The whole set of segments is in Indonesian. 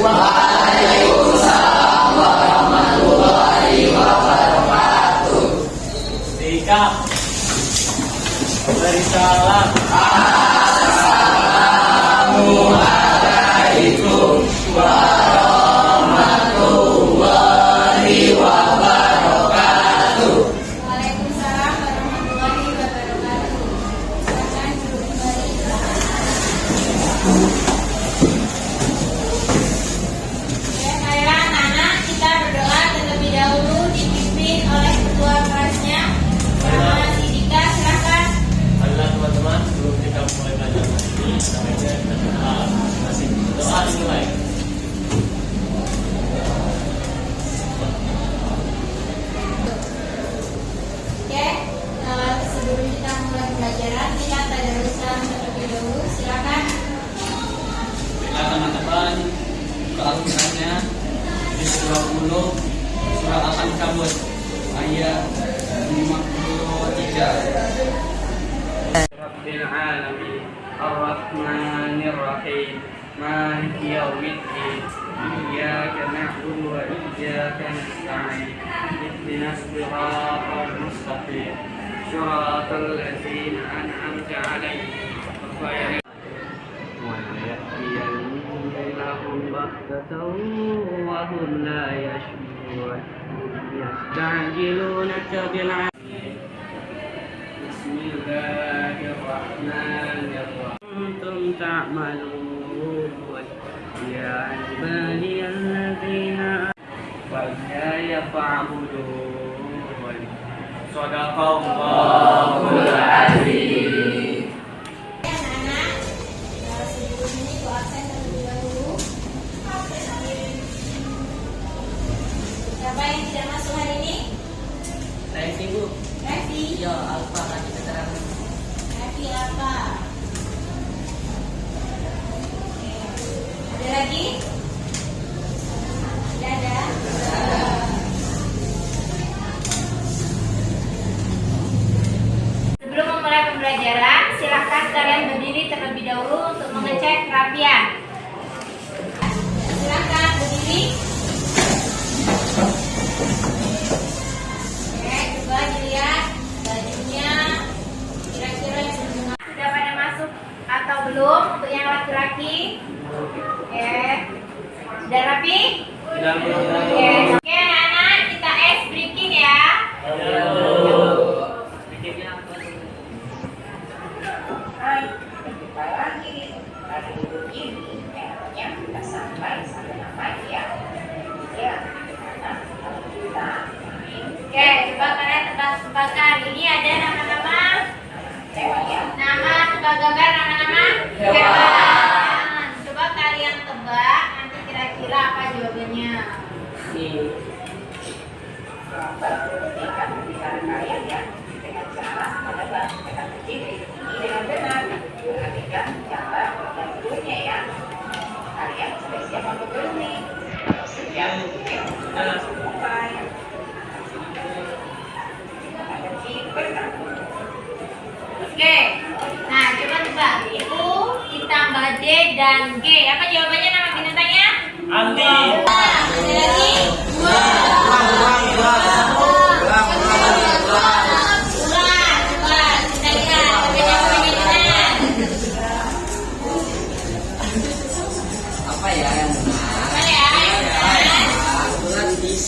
Waalaikumsalam warahmatullahi wabarakatuh. Sikap. Beri salam. Assalamualaikum warahmatullahi wabarakatuh. Waalaikumsalam warahmatullahi wabarakatuh. Silakan duduk kembali. Ya, baiklah anak-anak, kita berdoa terlebih dahulu dipimpin oleh ketua kelasnya. Nama Sidika, silakan. Baiklah teman-teman, sebelum kita mulai belajar hari ini, sebaiknya kita berdoa. Masih doa dimulai. Oke, sebelum kita mulai pembelajaran, kita tadaruskan terlebih dahulu. Silakan. Baiklah teman-teman, buka Al-Qur'annya di surah 10, surah Al-Ankabut ayat 53. Rabbil alamin, ar-rahmanir rahim, maliki yaumiddin, iyyaka na'budu wa iyyaka nasta'in, ihdinas siratal mustaqim, siratal ladzina an'amta 'alaihim, ghairil لهم بغتة وهم لا يشعرون يستعجلونك بالعذاب بسم الله الرحمن الرحيم كنتم تعملون يا عبادي الذين وإياي فاعبدون صدق الله العظيم. Anak-anak, sebelum ini Bu absen terlebih dahulu. Siapa yang tidak masuk hari ini? Saya Bu. Revi. Iya, Alfa lagi keterangan. Revi apa? Oke. Ada lagi? Tidak ada? Sebelum memulai pembelajaran, silahkan kalian berdiri terlebih dahulu untuk mengecek kerapian. Silahkan berdiri. Oke, coba dilihat bajunya. Kira-kira sudah pada masuk atau belum untuk yang laki-laki? Oke, sudah rapi? Oke, anak-anak, kita ice breaking ya. Hai, jumpa lagi. Hari ini memangnya kita sampai satu nama ya. Ya, karena kalau kita main Oke, coba kalian tebak-tebakan. Ini ada nama-nama. cewek ya. Nama tebak gambar nama-nama hewan. Coba kalian tebak, nanti kira-kira apa jawabannya. Perhatikan pembicaraan kalian ya dengan cara menebak kata kunci ini dengan benar. Perhatikan cara dan gurunya ya. Kalian sudah siap untuk berunding? Kalau siap, kita langsung mulai. Ada berkata. Oke, nah coba tebak. U ditambah D dan G. Apa jawabannya nama binatangnya? Andi. Ada lagi? Ular. Coba kita lihat. Jawabannya Apa ya yang benar? apa ya? Yang benar? Kebetulan bis.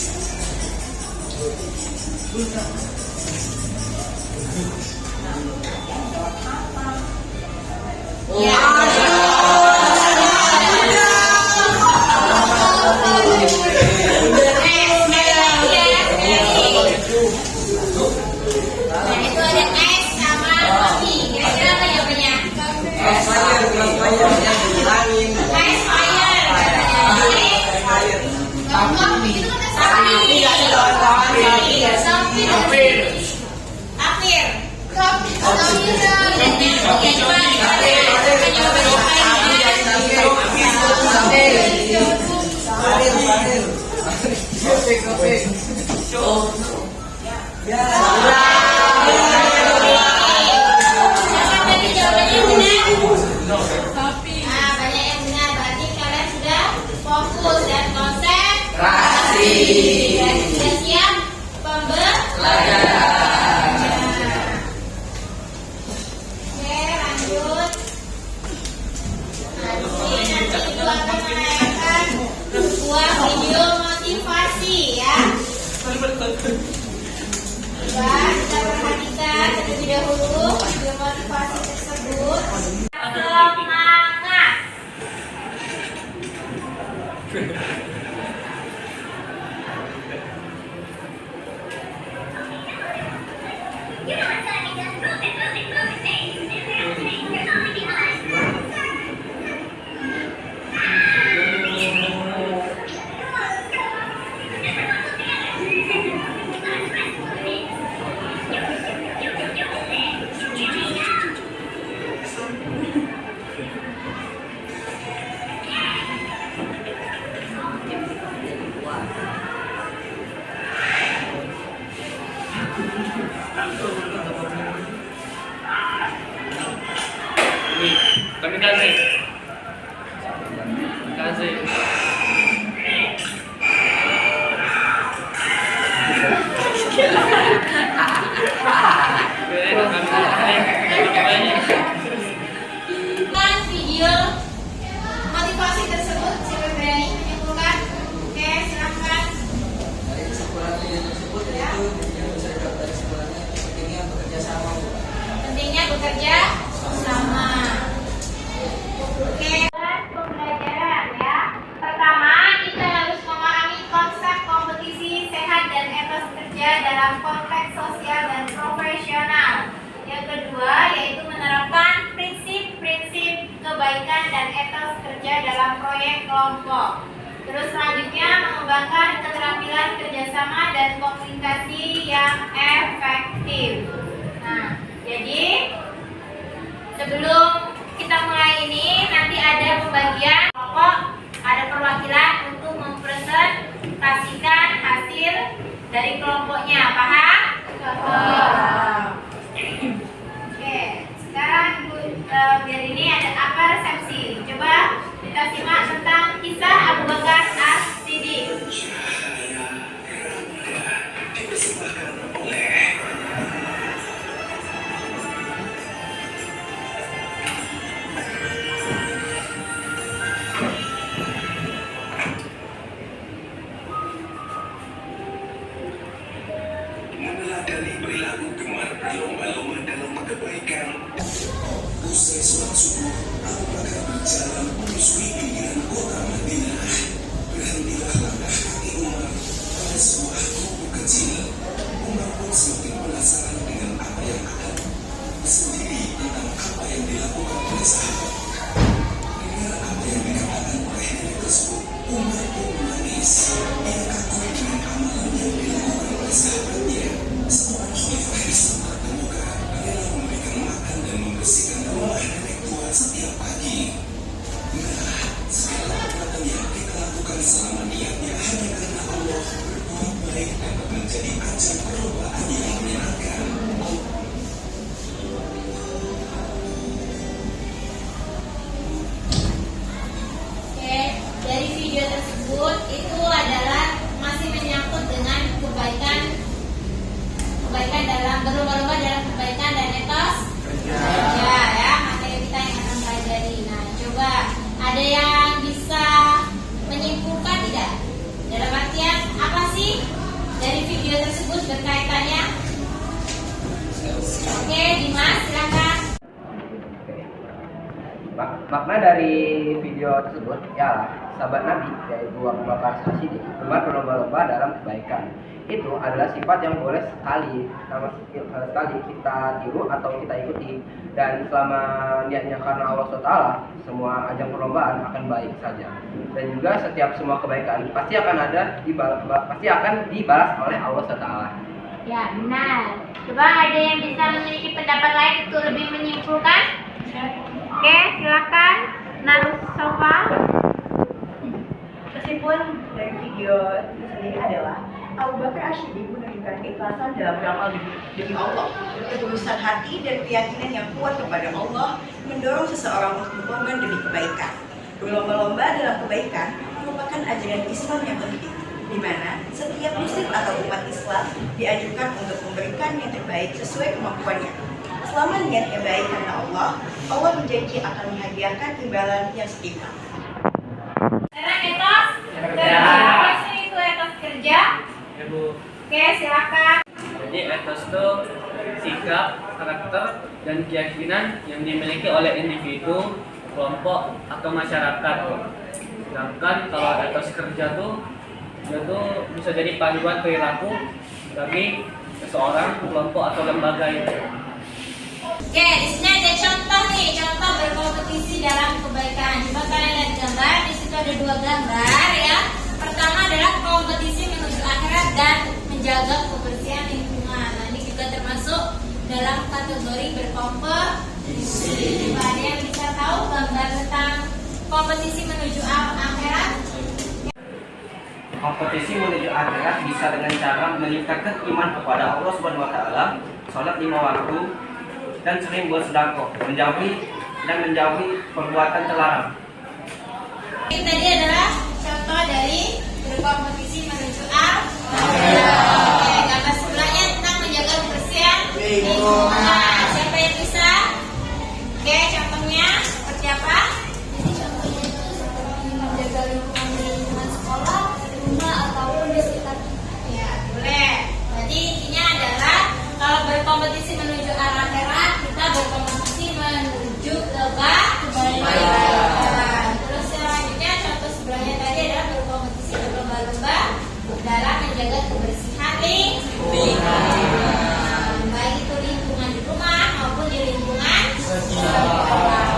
Ya. Sekali lagi ya, sekali. Nah, itu ada es sama roti. Kira-kira apa jawabannya? Fire yang dihilangin. Ice fire. Sapi. Apir. Nah, banyak yang benar. Berarti kalian sudah fokus dan konsentrasi. Kasih. Sudah siap Pelajaran. Oke, lanjut. Nah, di sini nanti Ibu akan menayangkan sebuah video motivasi ya. Coba kita perhatikan terlebih dahulu video motivasi tersebut. Semangat. Kami kasih. Kasih. Kan video motivasi tersebut siapa berani menyimpulkan? Oke, silakan. Dari kesimpulan video tersebut yaitu yang bisa didapat dari kesimpulannya pentingnya bekerja sama. Pentingnya bekerja bersama. Oke, pembelajaran ya. Pertama, kita harus memahami konsep kompetisi sehat dan etos kerja dalam konteks sosial dan profesional. Yang kedua, yaitu menerapkan prinsip-prinsip kebaikan dan etos kerja dalam proyek kelompok. Terus selanjutnya, mengembangkan keterampilan kerjasama dan komunikasi yang efektif. Nah, jadi sebelum kita mulai ini, nanti ada pembagian kelompok, ada perwakilan untuk mempresentasikan hasil dari kelompoknya. Paham? Oke, sekarang biar ini ada apa resepsi. Coba kita simak tentang kisah Abu Bakar As-Siddiq. Meneladani perilaku gemar berlomba-lomba dalam kebaikan. Usai sholat subuh, Abu Bakar berjalan menyusuri pinggiran kota Madinah. Berhentilah langkah kaki Umar pada sebuah gubuk kecil. Umar pun semakin penasaran dengan apa yang akan sendiri tentang apa yang dilakukan oleh sahabat. Dengar apa yang dikatakan oleh nenek tersebut, Umar pun menangis. Ia akui dengan amalan yang dilakukan oleh sahabatnya. Seorang khalifah Islam terkemuka adalah memberikan makan dan membersihkan rumah nenek tua setiap pagi. Nah, segala perbuatan yang kita lakukan selama niatnya hanya karena Allah, berbuat baik dapat menjadi ajang perlombaan yang menyenangkan. Oke, dari video tersebut itu adalah masih menyangkut dengan kebaikan dalam berlomba-lomba dalam kebaikan dan etos kerja ya, materi kita yang akan pelajari. Nah, coba ada yang bisa menyimpulkan tidak? Dalam artian apa sih dari video tersebut berkaitannya? Oke, Dimas silakan. Makna dari video tersebut ialah sahabat Nabi yaitu Abu Bakar As-Siddiq gemar berlomba-lomba dalam kebaikan. Itu adalah sifat yang boleh sekali kita tiru atau kita ikuti, dan selama niatnya karena Allah SWT, semua ajang perlombaan akan baik saja. Dan juga setiap semua kebaikan pasti akan dibalas oleh Allah SWT. Ya, benar. Coba ada yang bisa memiliki pendapat lain untuk lebih menyimpulkan? Oke, silakan. Narusofa. Kesimpulan dari video itu sendiri adalah Abu Bakar As-Siddiq menunjukkan keikhlasan dalam beramal demi Allah, ketulusan hati dan keyakinan yang kuat kepada Allah mendorong seseorang untuk berkorban demi kebaikan. Berlomba-lomba dalam kebaikan merupakan ajaran Islam yang penting, di mana setiap muslim atau umat Islam dianjurkan untuk memberikan yang terbaik sesuai kemampuannya. Selama niatnya baik karena Allah, Allah berjanji akan menghadiahkan imbalan yang setimpal. Sekarang etos kerja. Apa sih itu etos kerja? Ya Bu. Oke, silakan. Jadi etos itu sikap, karakter, dan keyakinan yang dimiliki oleh individu, kelompok, atau masyarakat. Sedangkan kalau etos kerja tuh dia tuh bisa jadi panduan perilaku bagi seseorang, kelompok, atau lembaga itu. Oke, di sini ada contoh nih, contoh berkompetisi dalam kebaikan. Coba kalian lihat gambar, di situ ada 2 gambar ya. Pertama adalah kompetisi menuju akhirat dan menjaga kebersihan lingkungan. Nah, ini juga termasuk dalam kategori berkompetisi. Coba ada yang bisa tahu gambar tentang kompetisi menuju akhirat? Kompetisi menuju akhirat bisa dengan cara meningkatkan iman kepada Allah Subhanahu wa taala, salat 5 waktu, dan sering bersedekah, menjauhi perbuatan terlarang. Ini tadi adalah contoh dari berkompetisi menuju akhirat. Oke, gambar sebelahnya tentang menjaga kebersihan lingkungan. Siapa yang bisa? Oke, contohnya seperti apa? Jadi contohnya itu seperti menjaga lingkungan di lingkungan sekolah, rumah, ataupun di sekitar kita. Ya, boleh. Berarti intinya adalah kalau berkompetisi menuju arah akhirat, kita berkompetisi menuju kebaikan. Terus selanjutnya contoh sebelahnya tadi adalah berkompetisi berlomba-lomba dalam menjaga kebersihan lingkungan. Baik itu lingkungan di rumah maupun di lingkungan sekolah.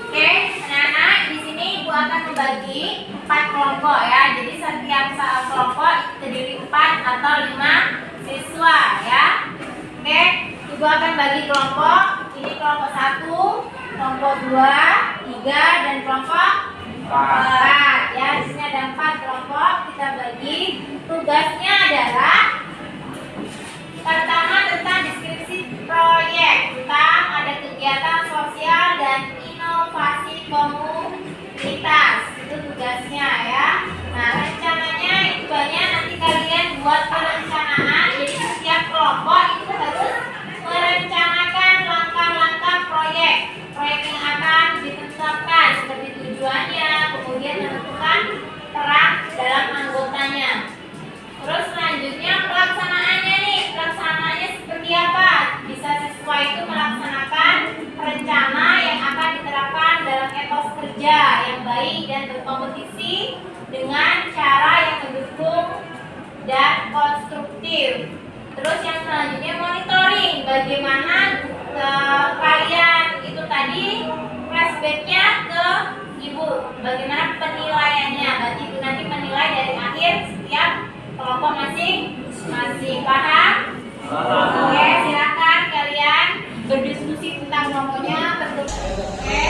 Oke, anak-anak, di sini Ibu akan membagi 4 kelompok ya. Jadi setiap kelompok terdiri 4 atau 5 siswa ya. Oke, Ibu akan bagi kelompok. Ini kelompok 1, kelompok 2, 3, dan kelompok 4 ya. Di sini ada 4 kelompok. Kita bagi. Tugasnya adalah pertama tentang deskripsi proyek, tentang ada kegiatan sosial dan inovasi komunitas. Itu tugasnya ya. Nah, rencananya itu banyak, nanti kalian buat perencanaan. Jadi setiap kelompok itu harus merencanakan langkah-langkah proyek yang akan ditetapkan, seperti tujuannya, kemudian menentukan peran dalam anggotanya. Terus selanjutnya pelaksanaannya nih, pelaksanaannya seperti apa? Bisa siswa itu melaksanakan rencana yang akan diterapkan dalam etos kerja yang baik dan berkompetisi dengan cara yang mendukung dan konstruktif. Terus yang selanjutnya monitoring, bagaimana kalian itu tadi flashbacknya ke Ibu, bagaimana penilaiannya. Berarti Ibu nanti menilai dari akhir setiap kelompok masing-masing. Paham? Oke, silakan kalian berdiskusi tentang kelompoknya. Oke,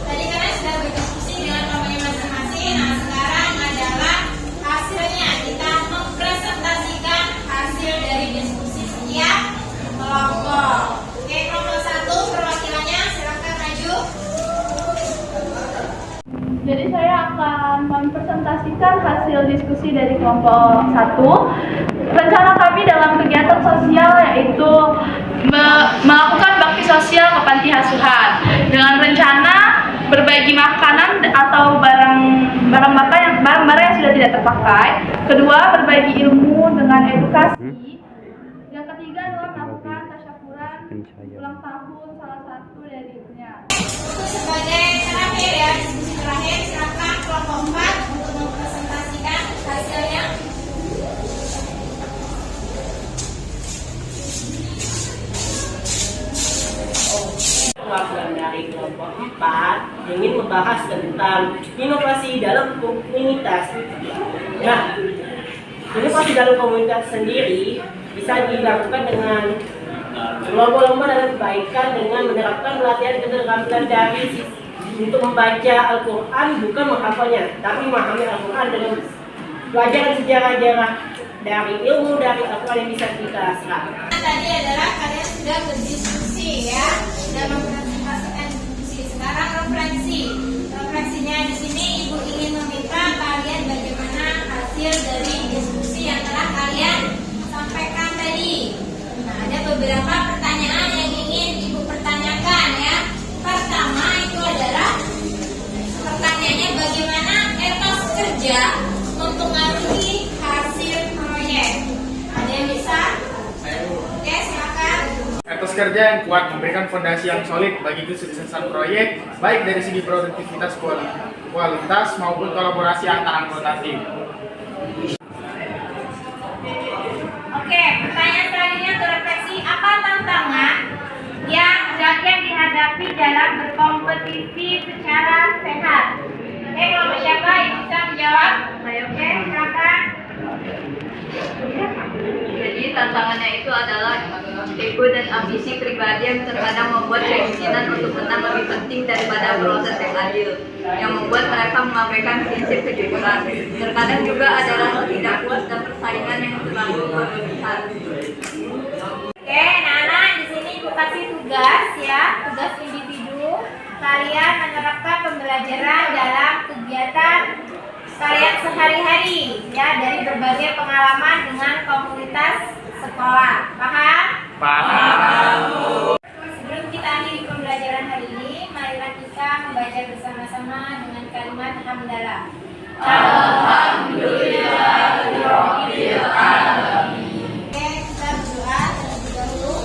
tadi kalian sudah berdiskusi dengan kelompoknya masing-masing. Nah, sekarang adalah hasilnya. Kita mempresentasikan hasil dari diskusi setiap kelompok. Oke, kelompok 1 perwakilannya silakan maju. Jadi saya akan mempresentasikan hasil diskusi dari kelompok 1. Rencana kami dalam kegiatan sosial yaitu melakukan bakti sosial ke panti asuhan dengan rencana berbagi makanan atau barang-barang yang sudah tidak terpakai. Kedua, berbagi ilmu dengan edukasi. Yang ketiga adalah melakukan tasyakuran ulang tahun salah satu dari ibunya. Sebagai terakhir ya, diskusi terakhir, silakan kelompok 4 untuk mempresentasikan hasilnya. Perwakilan dari kelompok 4 ingin membahas tentang inovasi dalam komunitas. Nah, inovasi dalam komunitas sendiri bisa dilakukan dengan lomba-lomba dalam kebaikan dengan menerapkan pelatihan keterampilan dari untuk membaca Al-Quran, bukan menghafalnya, tapi memahami Al-Quran dengan pelajaran sejarah-sejarah dari ilmu dari Al-Quran yang bisa kita serap. Tadi adalah kalian sudah berdiskusi ya, sudah mempresentasikan diskusi. Sekarang refleksi kerja yang kuat memberikan fondasi yang solid bagi kesuksesan proyek, baik dari segi produktivitas kualitas maupun kolaborasi antar anggota tim. Oke, pertanyaan selanjutnya untuk refleksi, apa tantangan yang dihadapi dalam berkompetisi secara sehat? Oke, kelompok siapa yang bisa menjawab? Oke, silakan. Jadi tantangannya itu adalah ego dan ambisi pribadi yang terkadang membuat keinginan untuk menang lebih penting daripada proses yang adil, yang membuat mereka mengabaikan prinsip kejujuran. Terkadang juga ada rasa tidak puas dan persaingan yang terlalu berlebihan. Oke, Nana, di sini aku kasih tugas ya, tugas individu. Kalian menerapkan pembelajaran dalam kegiatan kalian sehari-hari ya, dari berbagai pengalaman dengan komunitas sekolah. Paham? Paham. Sebelum kita akhiri pembelajaran hari ini, marilah kita membaca bersama-sama dengan kalimat hamdalah. Alhamdulillahirabbil alamin. Oke, kita berdoa terlebih dahulu.